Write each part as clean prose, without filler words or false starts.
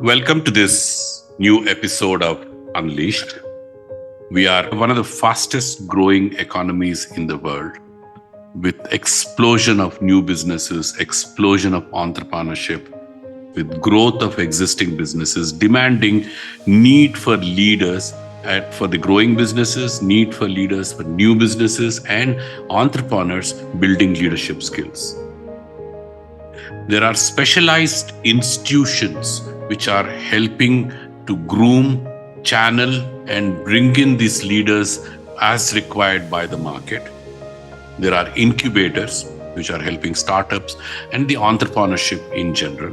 Welcome to this new episode of Unleashed. We are one of the fastest growing economies in the world with explosion of new businesses, explosion of entrepreneurship, with growth of existing businesses, demanding need for leaders for the growing businesses, need for leaders for new businesses, and entrepreneurs building leadership skills. There are specialized institutions which are helping to groom, channel, and bring in these leaders as required by the market. There are incubators which are helping startups and the entrepreneurship in general.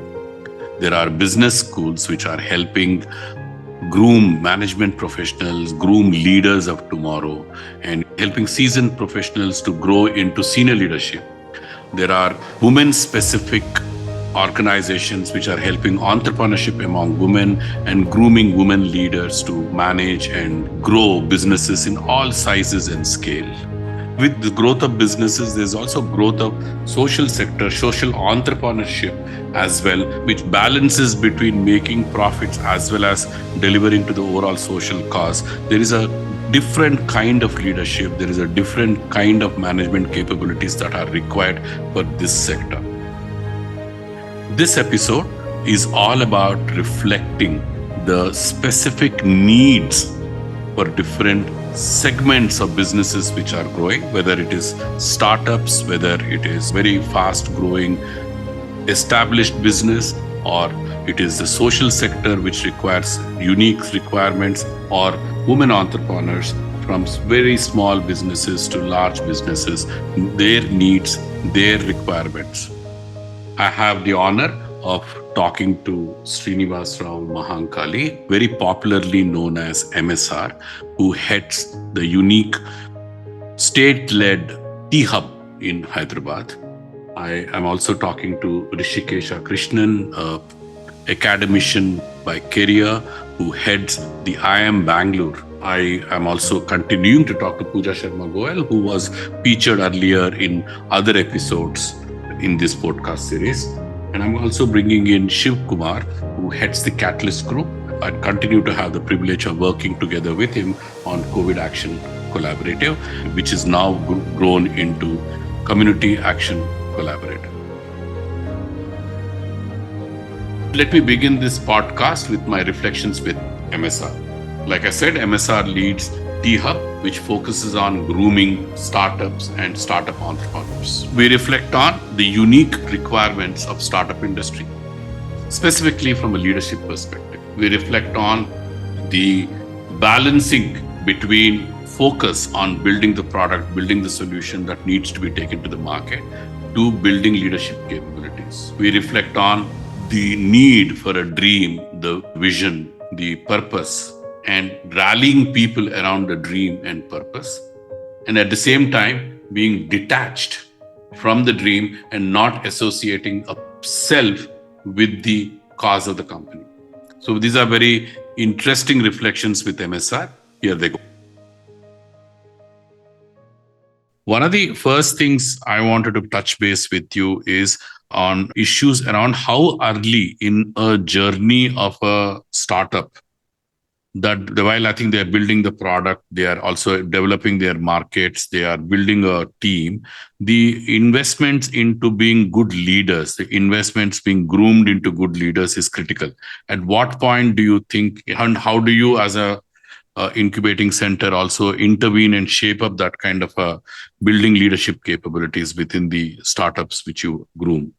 There are business schools which are helping groom management professionals, groom leaders of tomorrow, and helping seasoned professionals to grow into senior leadership. There are women-specific organizations which are helping entrepreneurship among women and grooming women leaders to manage and grow businesses in all sizes and scale. With the growth of businesses, there's also growth of social sector, social entrepreneurship as well, which balances between making profits as well as delivering to the overall social cause. There is a different kind of leadership, there is a different kind of management capabilities that are required for this sector. This episode is all about reflecting the specific needs for different segments of businesses which are growing, whether it is startups, whether it is very fast growing established business, or it is the social sector which requires unique requirements, or women entrepreneurs from very small businesses to large businesses, their needs, their requirements. I have the honor of talking to Srinivas Rao Mahankali, very popularly known as MSR, who heads the unique state-led T-Hub in Hyderabad. I am also talking to Rishikesha Krishnan, academician by career, who heads the IIM Bangalore. I am also continuing to talk to Pooja Sharma Goel, who was featured earlier in other episodes in this podcast series. And I'm also bringing in Shiv Kumar, who heads the Catalyst Group. I continue to have the privilege of working together with him on COVID Action Collaborative, which is now grown into Community Action Collaborative. Let me begin this podcast with my reflections with MSR. Like I said, MSR leads T-Hub, which focuses on grooming startups and startup entrepreneurs. We reflect on the unique requirements of startup industry, specifically from a leadership perspective. We reflect on the balancing between focus on building the product, building the solution that needs to be taken to the market, to building leadership capabilities. We reflect on the need for a dream, the vision, the purpose, and rallying people around the dream and purpose, and at the same time being detached from the dream and not associating a self with the cause of the company. So these are very interesting reflections with MSR. Here they go. One of the first things I wanted to touch base with you is on issues around how early in a journey of a startup, that while I think they are building the product, they are also developing their markets, they are building a team, the investments into being good leaders, the investments being groomed into good leaders is critical. At what point do you think, and how do you as a incubating center also intervene and shape up that kind of building leadership capabilities within the startups which you groom?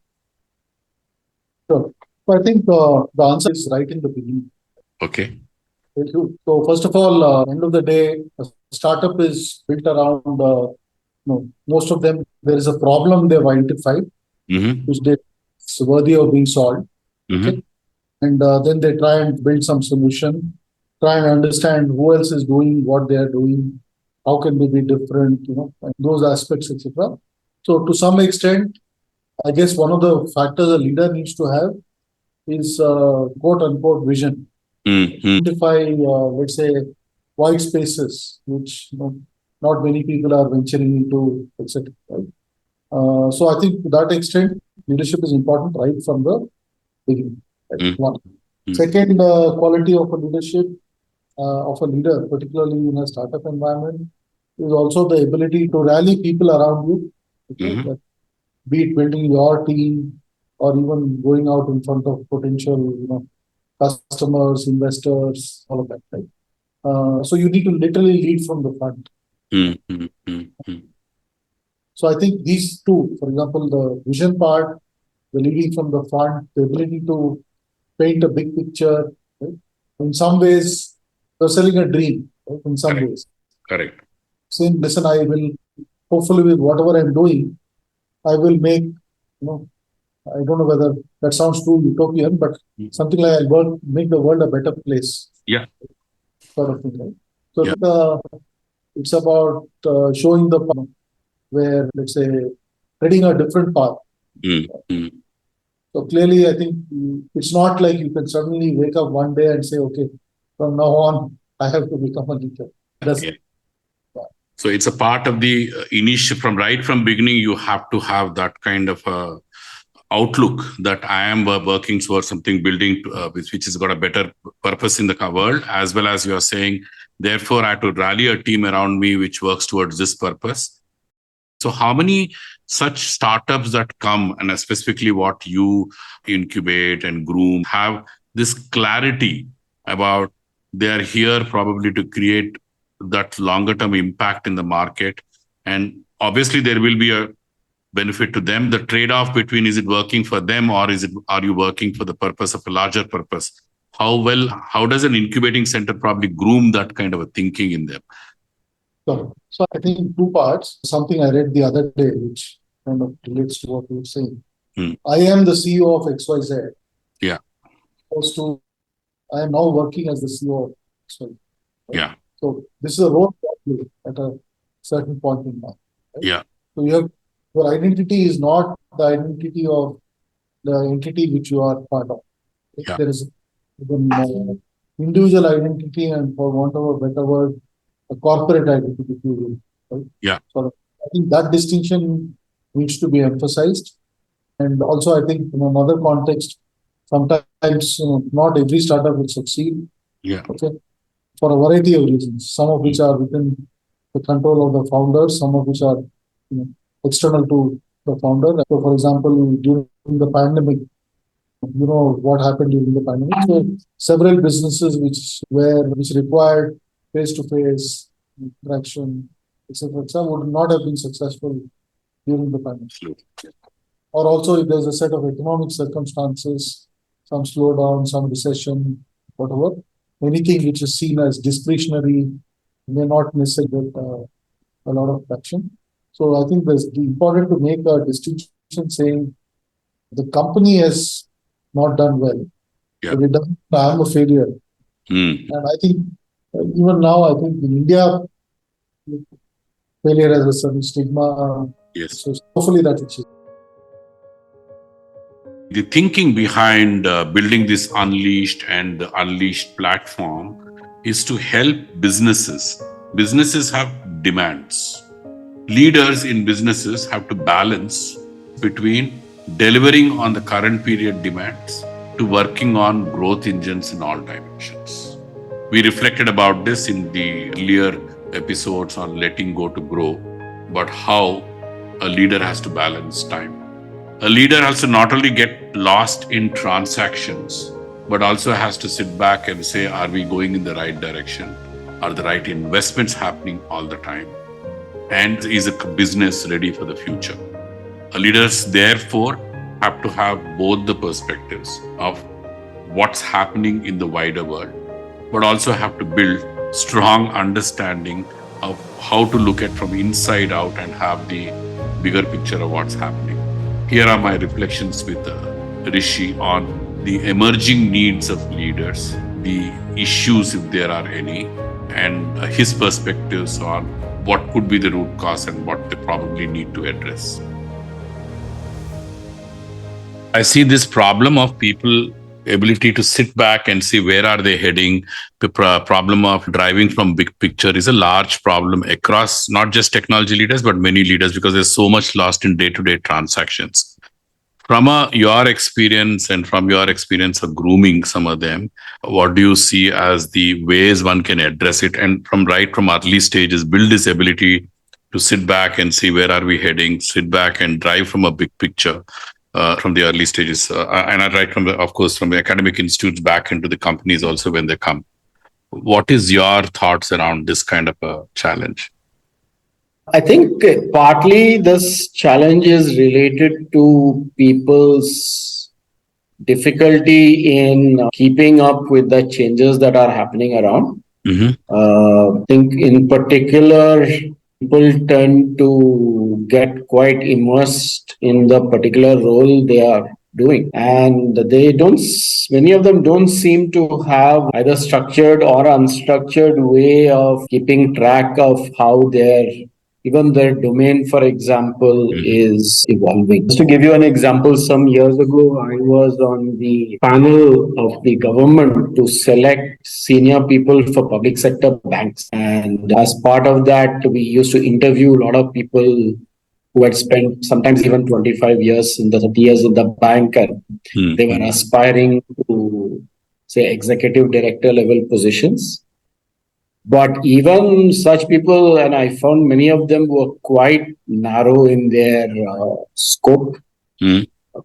Sure. So I think the answer is right in the beginning. Okay. Thank you. So first of all, end of the day, a startup is built around, most of them, there is a problem they've identified, which is worthy of being solved. Okay? And then they try and build some solution, try and understand who else is doing what they are doing, how can they be different, and those aspects, etc. So to some extent, I guess one of the factors a leader needs to have is quote unquote vision. Identify, let's say, white spaces, which not many people are venturing into, etc. Right? So I think to that extent, leadership is important right from the beginning. Right? Second, quality of a leadership of a leader, particularly in a startup environment, is also the ability to rally people around you. Okay? That be it building your team or even going out in front of potential, customers, investors, all of that, right? So you need to literally lead from the front. So I think these two, for example, the vision part, the leading from the front, the ability to paint a big picture, right? In some ways, you're selling a dream, right? In some ways. Correct. Saying, listen, I will, hopefully with whatever I'm doing, I will make, I don't know whether that sounds too utopian, but something like I'll make the world a better place. Yeah. Sort of thing, right? So it's about showing the path where, let's say, treading a different path. So clearly, I think it's not like you can suddenly wake up one day and say, okay, from now on, I have to become a leader. So it's a part of the initial, right from beginning, you have to have that kind of outlook that I am working towards something, building which has got a better purpose in the world, as well as you are saying, therefore I have to rally a team around me which works towards this purpose. So how many such startups that come, and specifically what you incubate and groom, have this clarity about they are here probably to create that longer term impact in the market? And obviously there will be a benefit to them. The trade-off between, is it working for them or are you working for the purpose of a larger purpose? How does an incubating center probably groom that kind of a thinking in them? So I think two parts. Something I read the other day, which kind of relates to what you're saying. I am the CEO of XYZ. Yeah. I am now working as the CEO of XYZ. Right? Yeah. So this is a role at a certain point in time. Right? Yeah. So your identity is not the identity of the entity which you are part of. Right? Yeah. There is an individual identity, and for want of a better word, a corporate identity, if you will. Right? Yeah. So I think that distinction needs to be emphasized. And also, I think in another context, sometimes not every startup will succeed. Yeah. Okay. For a variety of reasons, some of which are within the control of the founder, some of which are external to the founder. So, for example, during the pandemic, what happened during the pandemic. So, several businesses which required face-to-face interaction, etc., would not have been successful during the pandemic. Or also, if there's a set of economic circumstances, some slowdown, some recession, whatever, anything which is seen as discretionary may not necessarily get a lot of traction. So I think it's important to make a distinction saying the company has not done well. Yeah. If it doesn't, I'm a failure. And I think even now, I think in India, failure has a certain stigma. Yes. So hopefully that will change. The thinking behind building this Unleashed and the Unleashed platform is to help businesses. Businesses have demands. Leaders in businesses have to balance between delivering on the current period demands to working on growth engines in all dimensions. We reflected about this in the earlier episodes on letting go to grow, but how a leader has to balance time. A leader has to not only get lost in transactions, but also has to sit back and say, are we going in the right direction? Are the right investments happening all the time? And is a business ready for the future? A leaders, therefore, have to have both the perspectives of what's happening in the wider world, but also have to build strong understanding of how to look at from inside out and have the bigger picture of what's happening. Here are my reflections with Rishi on the emerging needs of leaders, the issues if there are any, and his perspectives on what could be the root cause and what they probably need to address. I see this problem of people ability to sit back and see where are they heading. The problem of driving from big picture is a large problem across not just technology leaders, but many leaders, because there's so much lost in day-to-day transactions. Your experience and from your experience of grooming some of them, what do you see as the ways one can address it? And from early stages, build this ability to sit back and see where are we heading, sit back and drive from a big picture from the early stages. And I write of course, from the academic institutes back into the companies also when they come. What is your thoughts around this kind of a challenge? I think partly this challenge is related to people's difficulty in keeping up with the changes that are happening around. I think in particular, people tend to get quite immersed in the particular role they are doing, and many of them don't seem to have either structured or unstructured way of keeping track of how even their domain, for example, is evolving. Just to give you an example, some years ago, I was on the panel of the government to select senior people for public sector banks. And as part of that, we used to interview a lot of people who had spent sometimes even 25 years 30 years in the bank, and they were aspiring to, say, executive director level positions. But even such people, and I found many of them were quite narrow in their scope,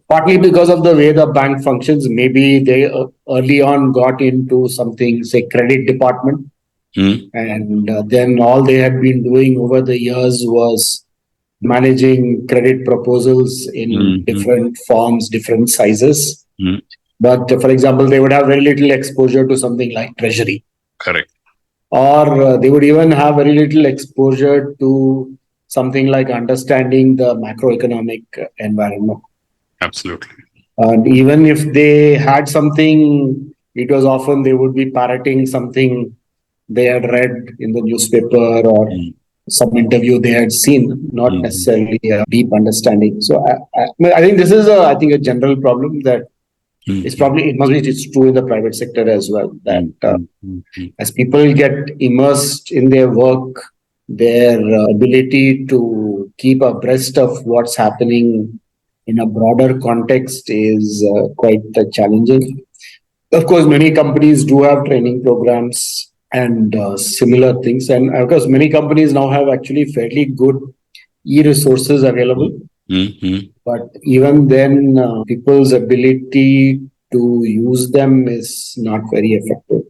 partly because of the way the bank functions. Maybe they early on got into something, say, credit department. And then all they had been doing over the years was managing credit proposals in different forms, different sizes. But for example, they would have very little exposure to something like treasury. Correct. Or they would even have very little exposure to something like understanding the macroeconomic environment. Absolutely. And even if they had something, it was often they would be parroting something they had read in the newspaper or some interview they had seen, not necessarily a deep understanding. So I think this is a general problem that it's true in the private sector as well, that as people get immersed in their work, their ability to keep abreast of what's happening in a broader context is quite challenging. Of course, many companies do have training programs and similar things. And of course, many companies now have actually fairly good e-resources available. But even then, people's ability to use them is not very effective.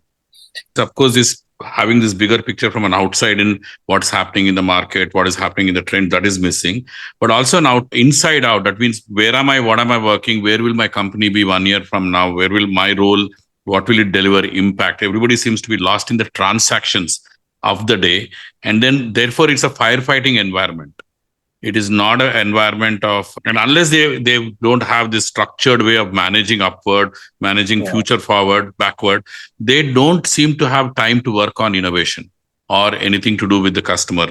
Of course, having this bigger picture from an outside in what's happening in the market, what is happening in the trend, that is missing. But also now inside out, that means where am I, what am I working, where will my company be 1 year from now, where will my role, what will it deliver impact? Everybody seems to be lost in the transactions of the day. And then therefore it's a firefighting environment. It is not an environment of, and unless they don't have this structured way of managing upward, managing future forward, backward, they don't seem to have time to work on innovation or anything to do with the customer.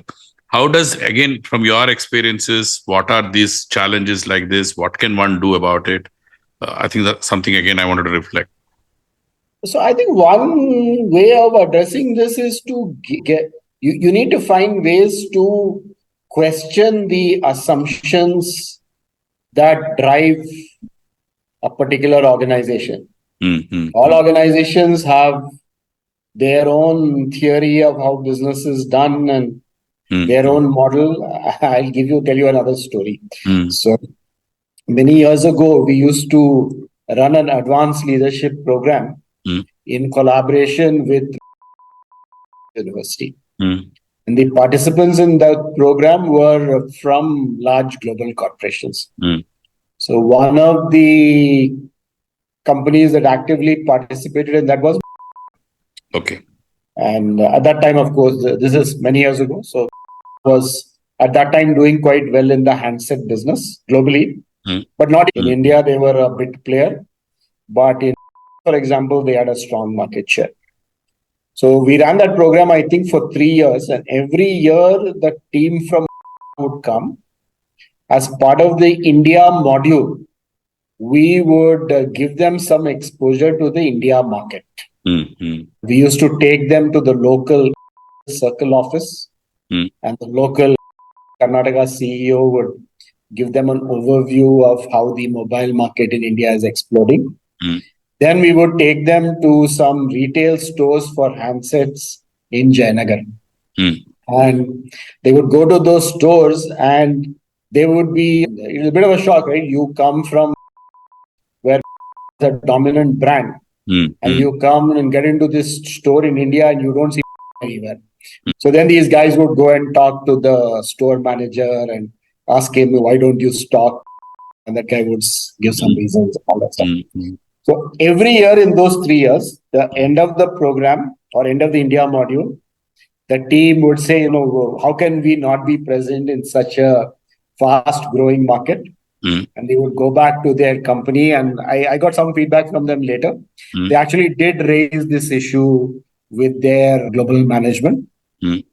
How does, again, from your experiences, what are these challenges like this? What can one do about it? I think that's something, again, I wanted to reflect. So I think one way of addressing this is to you need to find ways to question the assumptions that drive a particular organization. All organizations have their own theory of how business is done and their own model. I'll tell you another story. So many years ago, we used to run an advanced leadership program in collaboration with university. And the participants in that program were from large global corporations. So one of the companies that actively participated in that was Okay. And at that time, of course, this is many years ago. So was at that time doing quite well in the handset business globally, but not in India. They were a big player, but for example, they had a strong market share. So we ran that program, I think, for 3 years, and every year the team from would come as part of the India module. We would give them some exposure to the India market. We used to take them to the local circle office, and the local Karnataka CEO would give them an overview of how the mobile market in India is exploding. Mm. Then we would take them to some retail stores for handsets in Jayanagar. Mm. And they would go to those stores and they would be a bit of a shock, right? You come from where it's a dominant brand Mm. and you come and get into this store in India and you don't see anywhere. So then these guys would go and talk to the store manager and ask him, why don't you stock? And that guy would give some reasons, all that stuff. Mm. So every year in those 3 years, the end of the program or end of the India module, the team would say, how can we not be present in such a fast growing market? Mm. And they would go back to their company. And I got some feedback from them later. Mm. They actually did raise this issue with their global management. Mm.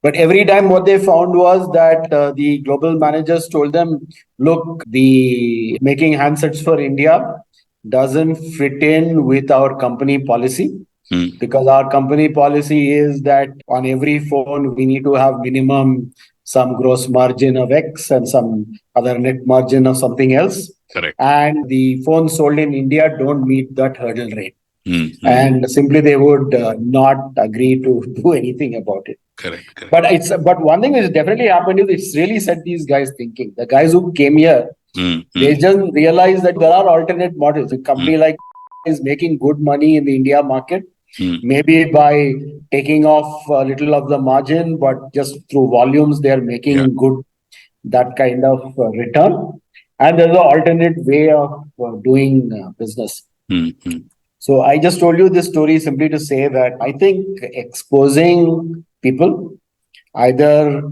But every time what they found was that the global managers told them, look, the making handsets for India doesn't fit in with our company policy. Mm. Because our company policy is that on every phone, we need to have minimum some gross margin of X and some other net margin of something else. Correct. And the phones sold in India don't meet that hurdle rate. Mm. And simply they would not agree to do anything about it. Correct. But one thing which definitely happened is it's really set these guys thinking. The guys who came here, they just realized that there are alternate models. A company like is making good money in the India market. Maybe by taking off a little of the margin, but just through volumes, they're making good that kind of return. And there's an alternate way of doing business. So I just told you this story simply to say that I think exposing people, either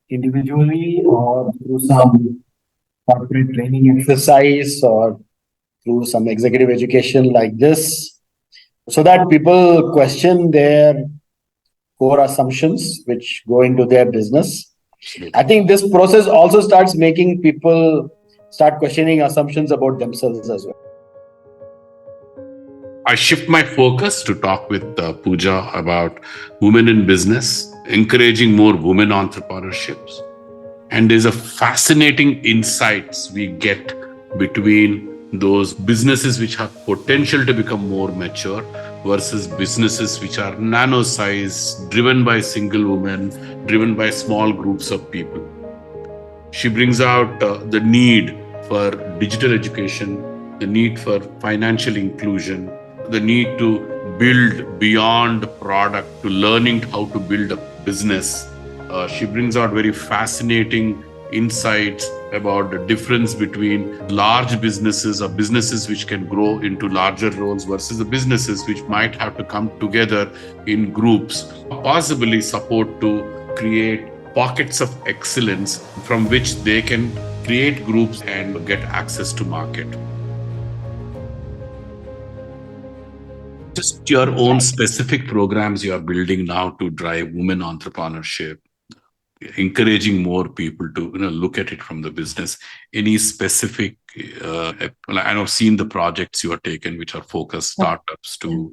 individually or through some corporate training exercise or through some executive education like this, so that people question their core assumptions which go into their business. Absolutely. I think this process also starts making people start questioning assumptions about themselves as well. I shift my focus to talk with Pooja about women in business, encouraging more women entrepreneurships. And there's a fascinating insights we get between those businesses which have potential to become more mature versus businesses which are nano size, driven by single women, driven by small groups of people. She brings out the need for digital education, the need for financial inclusion, the need to build beyond product to learning how to build a business. She brings out very fascinating insights about the difference between large businesses or businesses which can grow into larger roles versus the businesses which might have to come together in groups, possibly support to create pockets of excellence from which they can create groups and get access to market. Just your own specific programs you are building now to drive women entrepreneurship, encouraging more people to look at it from the business. Any specific, I know seen the projects you have taken which are focused startups to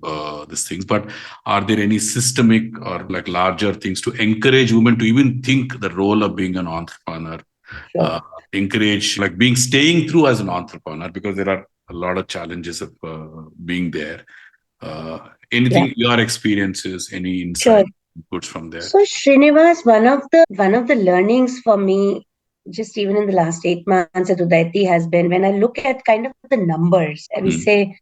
these things, but are there any systemic or like larger things to encourage women to even think the role of being an entrepreneur? Sure. Encourage like staying through as an entrepreneur, because there are a lot of challenges of being there. Anything your experiences, any insight? Sure. Inputs from there. So Srinivas, one of the learnings for me, just even in the last 8 months at Udayti, has been when I look at kind of the numbers, and we say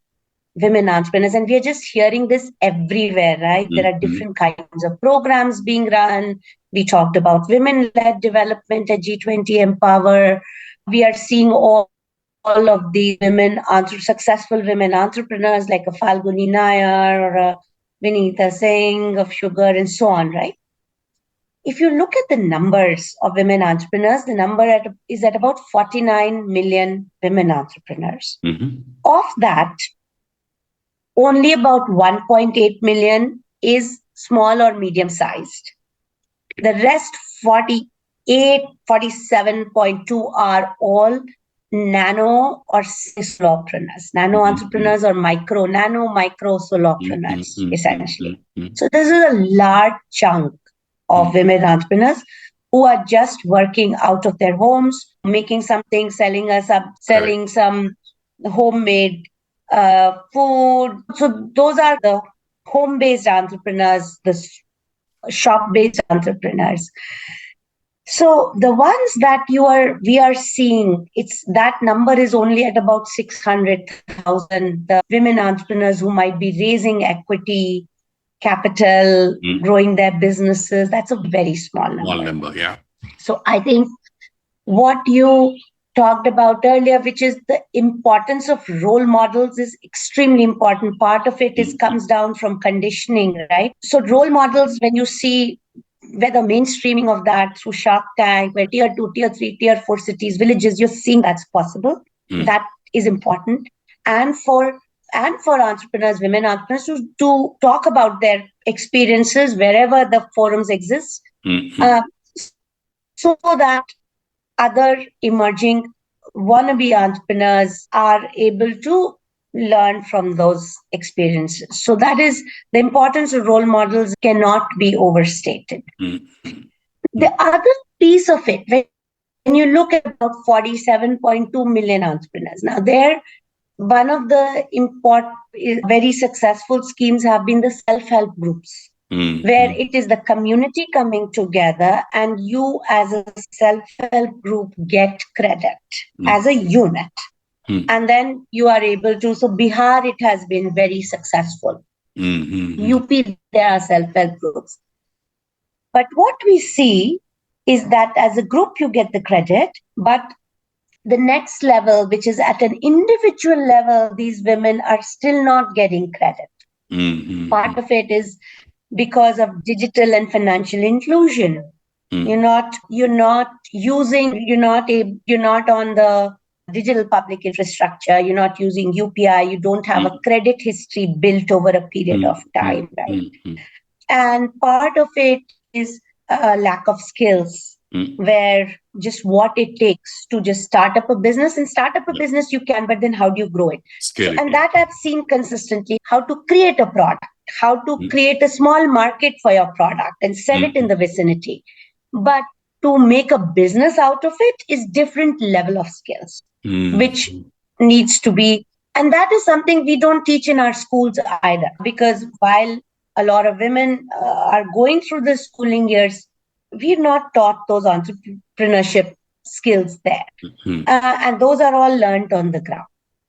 women entrepreneurs, and we are just hearing this everywhere, right? There are different kinds of programs being run. We talked about women-led development at G20 Empower. We are seeing all of the successful women entrepreneurs like a Falguni Nayar or a Vinita Singh of Sugar and so on, right? If you look at the numbers of women entrepreneurs, the number is at about 49 million women entrepreneurs. Of that, only about 1.8 million is small or medium-sized. The rest, 47.2 are all nano or solopreneurs, nano entrepreneurs or micro solopreneurs, essentially. So this is a large chunk of women entrepreneurs. who are just working out of their homes, making something, selling some homemade food. So those are the home-based entrepreneurs, the shop-based entrepreneurs. So the ones that we are seeing, that number is only at about 600,000. The women entrepreneurs who might be raising equity, capital, growing their businesses, that's a very small number. Small number, yeah. So I think what you talked about earlier, which is the importance of role models, is extremely important. Part of it comes down from conditioning, right? So role models, when you see whether mainstreaming of that through Shark Tank, where tier 2, tier 3, tier 4 cities, villages, you're seeing that's possible. That is important. And for entrepreneurs, women entrepreneurs, to talk about their experiences wherever the forums exist, so that other emerging wannabe entrepreneurs are able to learn from those experiences. So that is the importance of role models cannot be overstated. The other piece of it, when you look at about 47.2 million entrepreneurs, now one of the very successful schemes have been the self-help groups, where it is the community coming together and you as a self-help group get credit as a unit. And then you are able to, so Bihar, it has been very successful. UP, there are self-help groups. But what we see is that as a group, you get the credit, but the next level, which is at an individual level, these women are still not getting credit. Part of it is because of digital and financial inclusion. You're not on the digital public infrastructure, you're not using UPI, you don't have a credit history built over a period of time, right? And part of it is a lack of skills, where just what it takes to just start up a business. And start up a business you can, but then how do you grow it? And that I've seen consistently, how to create a product, how to create a small market for your product and sell it in the vicinity. But to make a business out of it is different level of skills, which needs to be, and that is something we don't teach in our schools either, because while a lot of women are going through the schooling years, we're not taught those entrepreneurship skills there. And those are all learned on the ground.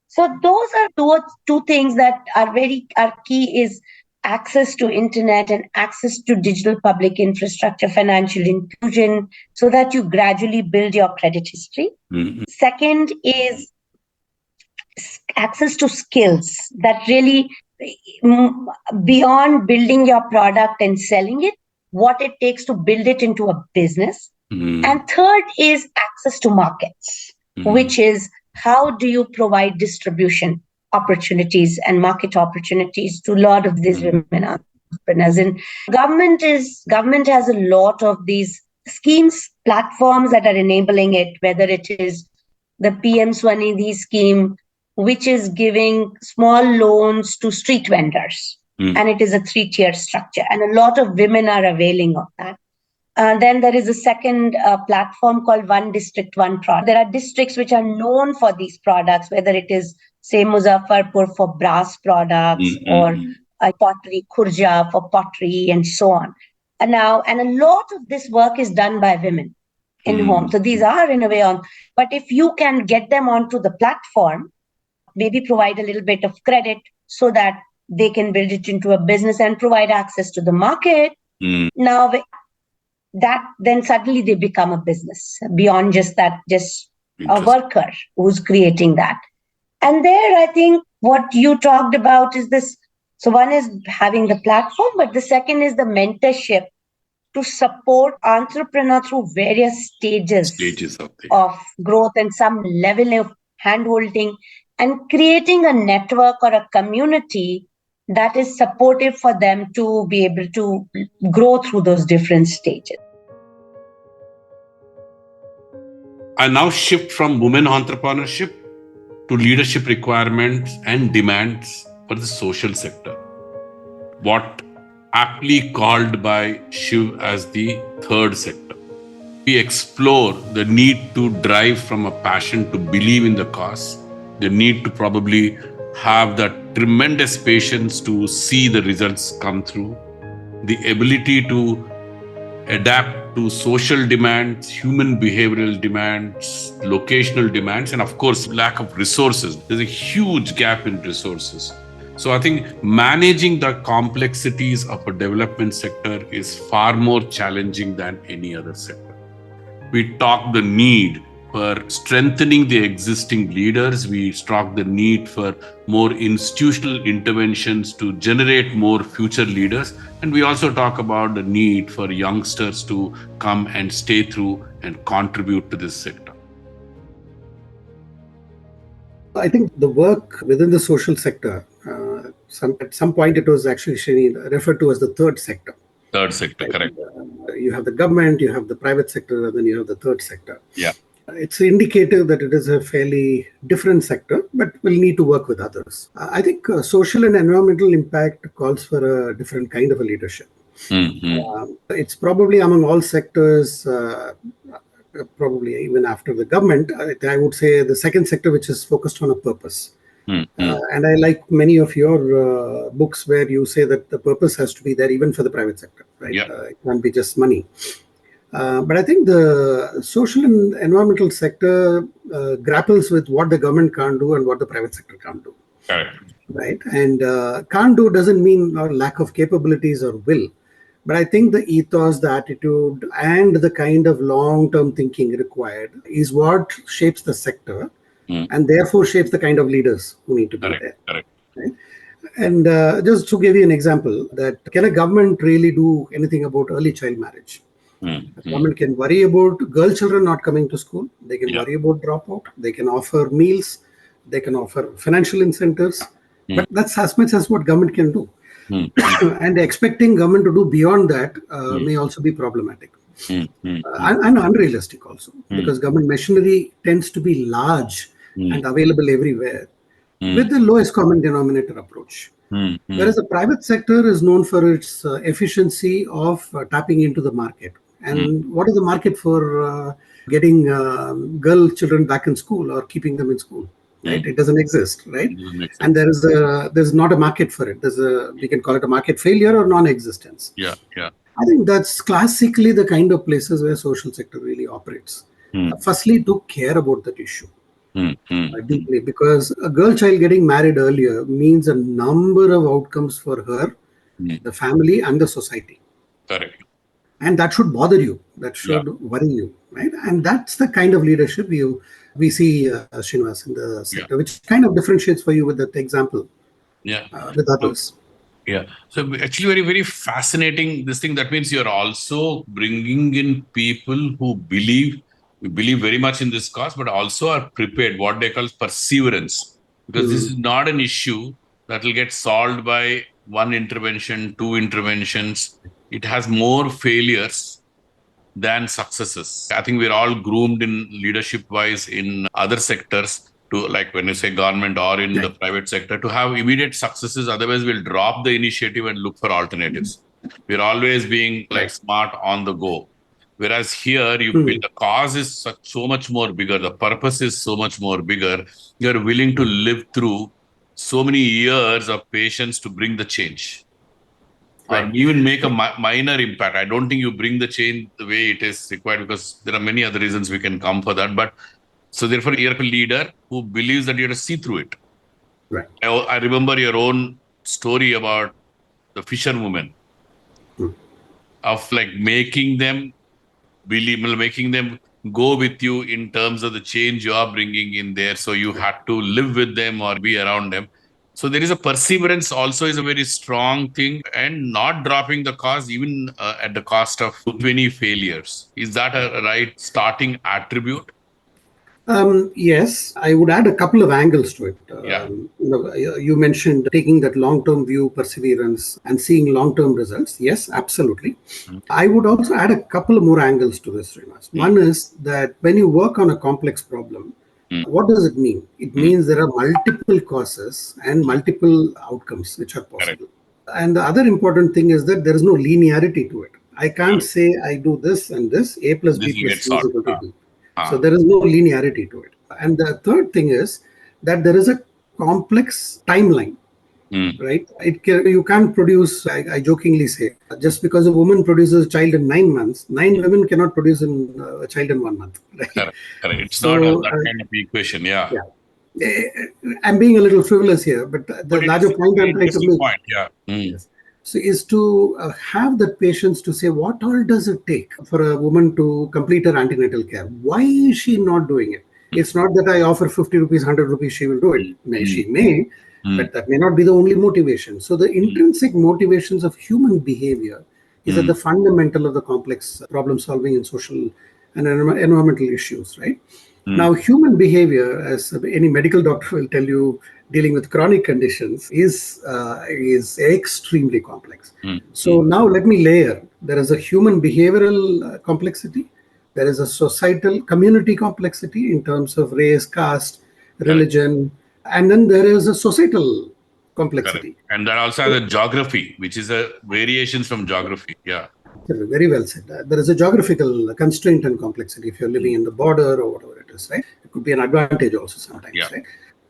So those are two things that are key, is access to internet and access to digital public infrastructure, financial inclusion, so that you gradually build your credit history. Second is access to skills that really, beyond building your product and selling it, what it takes to build it into a business. And third is access to markets, which is how do you provide distribution opportunities and market opportunities to a lot of these women entrepreneurs. And government has a lot of these schemes, platforms that are enabling it, whether it is the PM Swanidhi scheme, which is giving small loans to street vendors. And it is a 3-tier structure. And a lot of women are availing of that. Then there is a second platform called One District, One Product. There are districts which are known for these products, whether it is, say, Muzaffarpur for brass products, or pottery, Khurja for pottery, and so on. And a lot of this work is done by women in home. So these are in a way on, but if you can get them onto the platform, maybe provide a little bit of credit so that they can build it into a business and provide access to the market. Now then suddenly they become a business beyond just a worker who's creating that. And there, I think what you talked about is this. So one is having the platform, but the second is the mentorship to support entrepreneur through various stages of growth and some level of handholding, and creating a network or a community that is supportive for them to be able to grow through those different stages. I now shift from women entrepreneurship to leadership requirements and demands for the social sector, what aptly called by Shiv as the third sector. we explore the need to drive from a passion to believe in the cause, the need to probably have that tremendous patience to see the results come through, the ability to adapt to social demands, human behavioral demands, locational demands, and of course, lack of resources. There's a huge gap in resources. So I think managing the complexities of a development sector is far more challenging than any other sector. We talk the need for strengthening the existing leaders. We talk the need for more institutional interventions to generate more future leaders. And we also talk about the need for youngsters to come and stay through and contribute to this sector. I think the work within the social sector, at some point it was actually referred to as the third sector. Third sector, correct. You have the government, you have the private sector, and then you have the third sector. Yeah. It's indicative that it is a fairly different sector, but will need to work with others. I think social and environmental impact calls for a different kind of a leadership. Mm-hmm. It's probably among all sectors, probably even after the government, I would say the second sector which is focused on a purpose. Mm-hmm. And I like many of your books where you say that the purpose has to be there even for the private sector, right? Yeah. It can't be just money. But I think the social and environmental sector grapples with what the government can't do and what the private sector can't do. Correct. Right? And can't do doesn't mean lack of capabilities or will. But I think the ethos, the attitude, and the kind of long-term thinking required is what shapes the sector and therefore shapes the kind of leaders who need to be there. Correct. Right? And just to give you an example, that can a government really do anything about early child marriage? The government can worry about girl children not coming to school. They can worry about dropout. They can offer meals. They can offer financial incentives. But that's as much as what government can do. And expecting government to do beyond that may also be problematic and unrealistic also, because government machinery tends to be large and available everywhere with the lowest common denominator approach. Whereas the private sector is known for its efficiency of tapping into the market. And what is the market for getting girl children back in school or keeping them in school? Right, it doesn't exist, right? And there's not a market for it. We can call it a market failure or non-existence. Yeah. I think that's classically the kind of places where social sector really operates. Firstly, to care about that issue deeply, because a girl child getting married earlier means a number of outcomes for her, the family, and the society. Correct. And that should bother you. That should worry you, right? And that's the kind of leadership we see, Srinivas, in the sector, which kind of differentiates for you with that example with others. Yeah. So actually very, very fascinating, this thing. That means you're also bringing in people who believe very much in this cause, but also are prepared, what they call perseverance. Because this is not an issue that will get solved by one intervention, two interventions. It has more failures than successes. I think we're all groomed in leadership-wise in other sectors to, like when you say government or in the private sector, to have immediate successes. Otherwise, we'll drop the initiative and look for alternatives. We're always being like smart on the go. Whereas here, the cause is so much more bigger. The purpose is so much more bigger. You're willing to live through so many years of patience to bring the change. Or even make a minor impact. I don't think you bring the change the way it is required, because there are many other reasons we can come for that. But so therefore, you're a leader who believes that you have to see through it. Right. I remember your own story about the fisherwoman of like making them believe, making them go with you in terms of the change you are bringing in there. So you had to live with them or be around them. So there is a perseverance also is a very strong thing, and not dropping the cause even at the cost of too many failures. Is that a right starting attribute? Yes, I would add a couple of angles to it. You mentioned taking that long-term view, perseverance, and seeing long-term results. Yes, absolutely. I would also add a couple of more angles to this, Srinivas. One is that when you work on a complex problem, what does it mean? It means there are multiple causes and multiple outcomes which are possible. And the other important thing is that there is no linearity to it. I can't say I do this and this, A plus This B will plus get C is solved. equal to B. Ah. So there is no linearity to it. And the third thing is that there is a complex timeline, right? You can't produce, I jokingly say, just because a woman produces a child in 9 months, 9 women cannot produce a child in 1 month, right? Correct. It's So, not that kind of equation. Yeah. I'm being a little frivolous here, but the But larger it's point an I'm trying to interesting make. point. Yeah. Yes. So is to have the patience to say, what all does it take for a woman to complete her antenatal care? Why is she not doing it? It's not that I offer 50 rupees, 100 rupees, she will do it. She may, but that may not be the only motivation. So the intrinsic motivations of human behavior is at the fundamental of the complex problem solving in social and environmental issues, right? Now, human behavior, as any medical doctor will tell you, dealing with chronic conditions is extremely complex. So now let me layer. There is a human behavioral complexity. There is a societal community complexity in terms of race, caste, religion, and then there is a societal complexity. Correct. And that also has a geography, which is a variations from geography. Yeah. Very well said. There is a geographical constraint and complexity if you're living in the border or whatever it is, right? It could be an advantage also sometimes, right?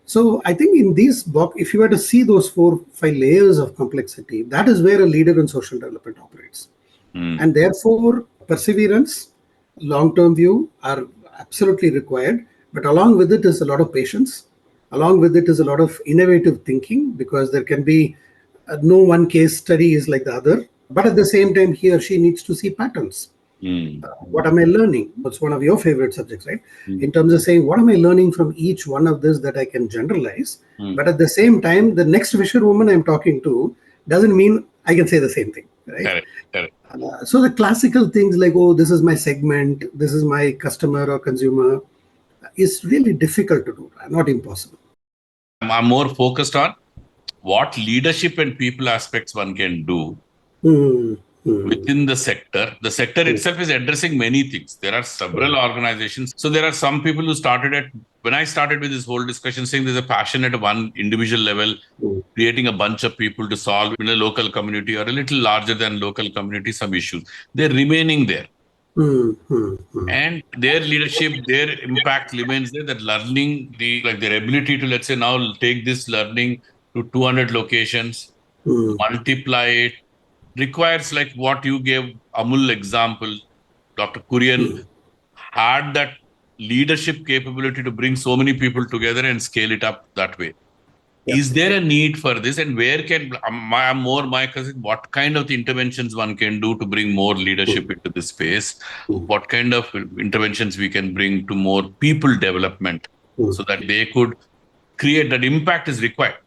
So I think in these box, if you were to see those 4-5 layers of complexity, that is where a leader in social development operates. And therefore, perseverance, long-term view are absolutely required. But along with it is a lot of patience. Along with it is a lot of innovative thinking, because there can be no one case study is like the other. But at the same time, he or she needs to see patterns. What am I learning? That's one of your favorite subjects, right? In terms of saying, what am I learning from each one of this that I can generalize? But at the same time, the next fisherwoman I'm talking to doesn't mean I can say the same thing, right? Correct. So the classical things like, oh, this is my segment, this is my customer or consumer, is really difficult to do, not impossible. I'm more focused on what leadership and people aspects one can do within the sector. The sector itself is addressing many things. There are several organizations. So there are some people who started when I started with this whole discussion, saying there's a passion at one individual level, creating a bunch of people to solve in a local community or a little larger than local community some issues. They're remaining there. And their leadership, their impact remains there. That learning, their ability to, let's say, now take this learning to 200 locations, multiply it, requires, like what you gave Amul example. Dr. Kurian had that leadership capability to bring so many people together and scale it up that way. Is there a need for this, and where can my cousin, what kind of interventions one can do to bring more leadership into this space? What kind of interventions we can bring to more people development so that they could create that impact is required?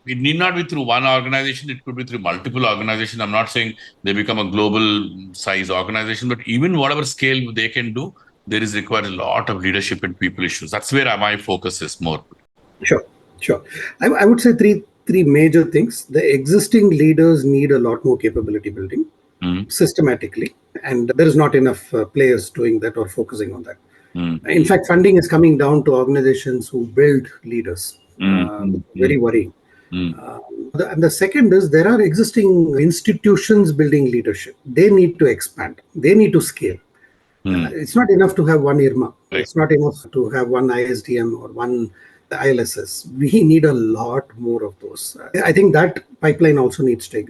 It need not be through one organization. It could be through multiple organizations. I'm not saying they become a global size organization, but even whatever scale they can do, there is required a lot of leadership and people issues. That's where my focus is more. Sure. I would say three major things. The existing leaders need a lot more capability building systematically, and there is not enough players doing that or focusing on that. In fact, funding is coming down to organizations who build leaders. Very worrying. And the second is, there are existing institutions building leadership. They need to expand. They need to scale. It's not enough to have one IRMA. Right. It's not enough to have one ISDM or one ILSS. We need a lot more of those. I think that pipeline also needs to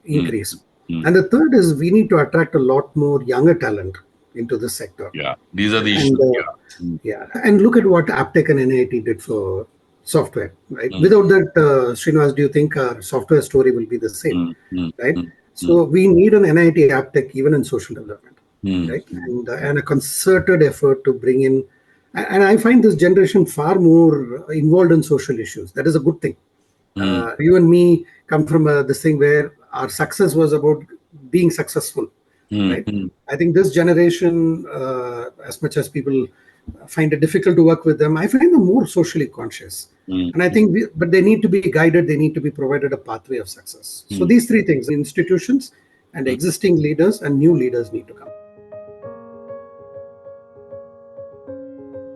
increase. And the third is, we need to attract a lot more younger talent into this sector. Yeah, these are the issues. And look at what Aptech and NIT did for software, right? Without that, Srinivas, do you think our software story will be the same, right? So we need an NIT Aptech even in social development, right? And a concerted effort to bring in. And I find this generation far more involved in social issues. That is a good thing. You and me come from this thing where our success was about being successful, right? I think this generation, as much as people find it difficult to work with them, I find them more socially conscious. And I think, but they need to be guided. They need to be provided a pathway of success. So these three things: institutions and existing leaders and new leaders need to come.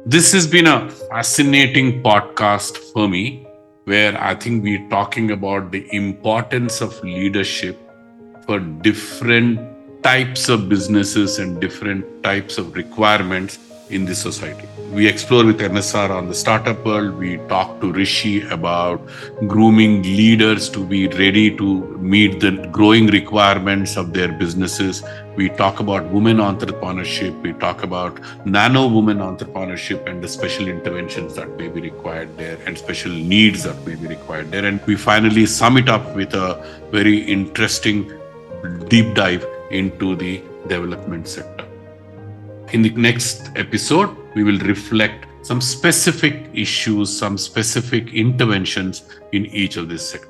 This has been a fascinating podcast for me, where I think we're talking about the importance of leadership for different types of businesses and different types of requirements in the society. We explore with NSR on the startup world. We talk to Rishi about grooming leaders to be ready to meet the growing requirements of their businesses. We talk about women entrepreneurship. We talk about nano women entrepreneurship and the special interventions that may be required there and special needs that may be required there. And we finally sum it up with a very interesting deep dive into the development sector. In the next episode, we will reflect some specific issues, some specific interventions in each of these sectors.